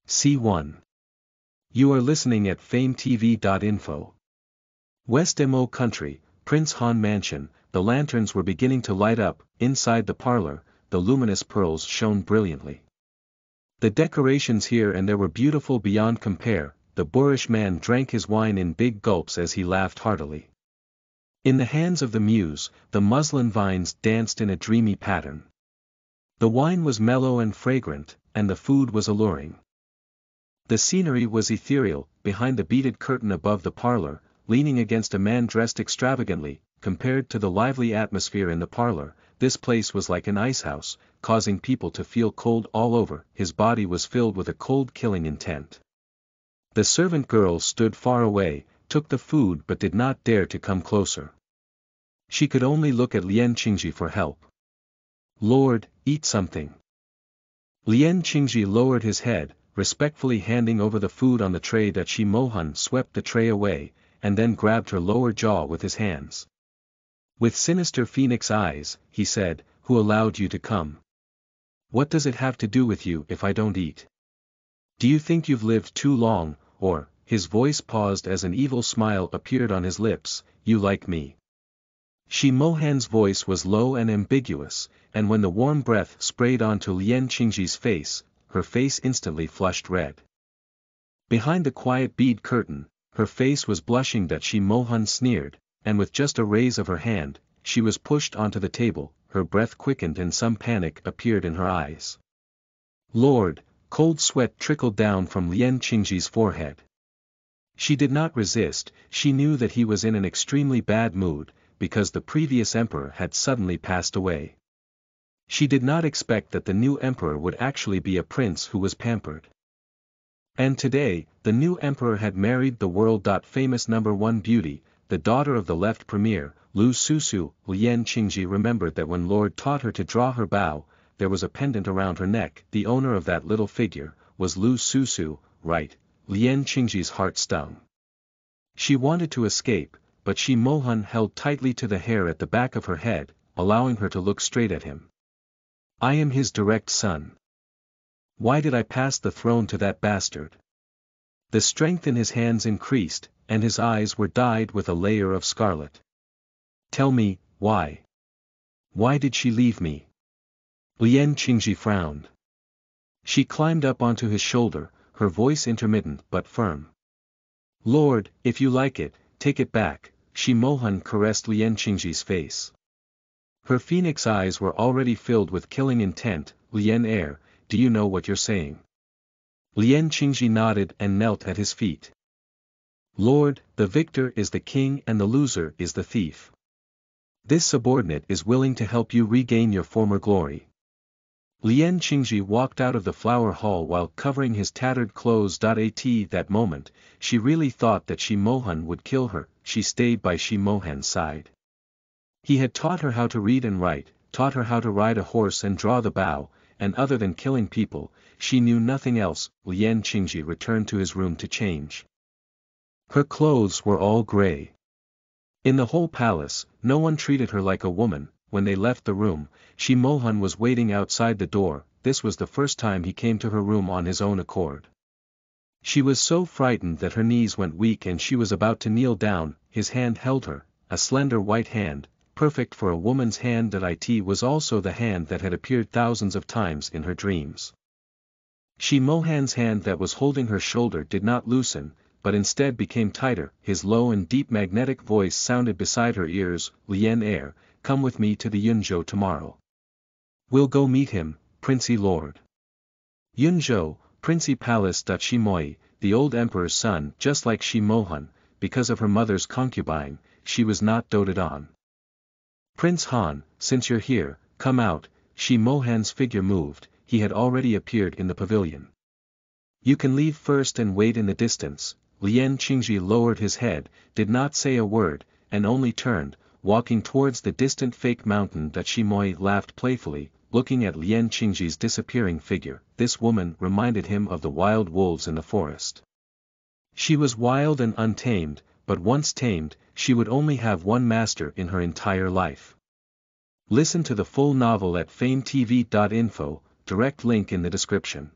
C1. You are listening at fametv.info. West Mo Country, Prince Han Mansion. The lanterns were beginning to light up. Inside the parlor, the luminous pearls shone brilliantly. The decorations here and there were beautiful beyond compare. The boorish man drank his wine in big gulps as he laughed heartily. In the hands of the muse, the muslin vines danced in a dreamy pattern. The wine was mellow and fragrant, and the food was alluring. The scenery was ethereal. Behind the beaded curtain above the parlor, leaning against a man dressed extravagantly. Compared to the lively atmosphere in the parlor, this place was like an icehouse, causing people to feel cold all over. His body was filled with a cold-killing intent. The servant girl stood far away, took the food but did not dare to come closer. She could only look at Lien Qingji for help. "Lord, eat something." Lien Qingji lowered his head, respectfully handing over the food on the tray. That Shi Mohan swept the tray away, and then grabbed her lower jaw with his hands. With sinister phoenix eyes, he said, "Who allowed you to come? What does it have to do with you if I don't eat? Do you think you've lived too long, or," his voice paused as an evil smile appeared on his lips, "you like me?" Shi Mohan's voice was low and ambiguous, and when the warm breath sprayed onto Lien Qingji's face, her face instantly flushed red. Behind the quiet bead curtain, her face was blushing. That Shi Mohan sneered, and with just a raise of her hand, she was pushed onto the table. Her breath quickened and some panic appeared in her eyes. "Lord," cold sweat trickled down from Lien Qingji's forehead. She did not resist. She knew that he was in an extremely bad mood, because the previous emperor had suddenly passed away. She did not expect that the new emperor would actually be a prince who was pampered. And today, the new emperor had married the world-famous #1 beauty, the daughter of the left premier, Lu Susu. Lien Qingji remembered that when Lord taught her to draw her bow, there was a pendant around her neck. The owner of that little figure was Lu Susu, right? Lien Qingji's heart stung. She wanted to escape, but Shi Mohan held tightly to the hair at the back of her head, allowing her to look straight at him. "I am his direct son. Why did I pass the throne to that bastard?" The strength in his hands increased, and his eyes were dyed with a layer of scarlet. "Tell me, why? Why did she leave me?" Lien Qingji frowned. She climbed up onto his shoulder, her voice intermittent but firm. "Lord, if you like it, take it back." Shi Mohan caressed Lien Qingji's face. Her phoenix eyes were already filled with killing intent. "Lien Heir, do you know what you're saying?" Lien Qingji nodded and knelt at his feet. "Lord, the victor is the king and the loser is the thief. This subordinate is willing to help you regain your former glory." Lien Qingji walked out of the flower hall while covering his tattered clothes. At that moment, she really thought that Shi Mohan would kill her. She stayed by Shi Mohan's side. He had taught her how to read and write, taught her how to ride a horse and draw the bow, and other than killing people, she knew nothing else. Lien Qingji returned to his room to change. Her clothes were all gray. In the whole palace, no one treated her like a woman. When they left the room, Shi Mohan was waiting outside the door. This was the first time he came to her room on his own accord. She was so frightened that her knees went weak and she was about to kneel down. His hand held her, a slender white hand, perfect for a woman's hand. It was also the hand that had appeared thousands of times in her dreams. Shi Mohan's hand that was holding her shoulder did not loosen, but instead became tighter. His low and deep magnetic voice sounded beside her ears. "Lien Heir, come with me to the Yunzhou tomorrow. We'll go meet him, Princey Lord." Yunzhou, Princey Palace. Shi Moi, the old emperor's son. Just like Shi Mohan, because of her mother's concubine, she was not doted on. "Prince Han, since you're here, come out." Shi Mohan's figure moved. He had already appeared in the pavilion. "You can leave first and wait in the distance." Lien Qingji lowered his head, did not say a word, and only turned, walking towards the distant fake mountain. Shi Moi laughed playfully, looking at Lien Qingji's disappearing figure. This woman reminded him of the wild wolves in the forest. She was wild and untamed, but once tamed, she would only have one master in her entire life. Listen to the full novel at fametv.info, direct link in the description.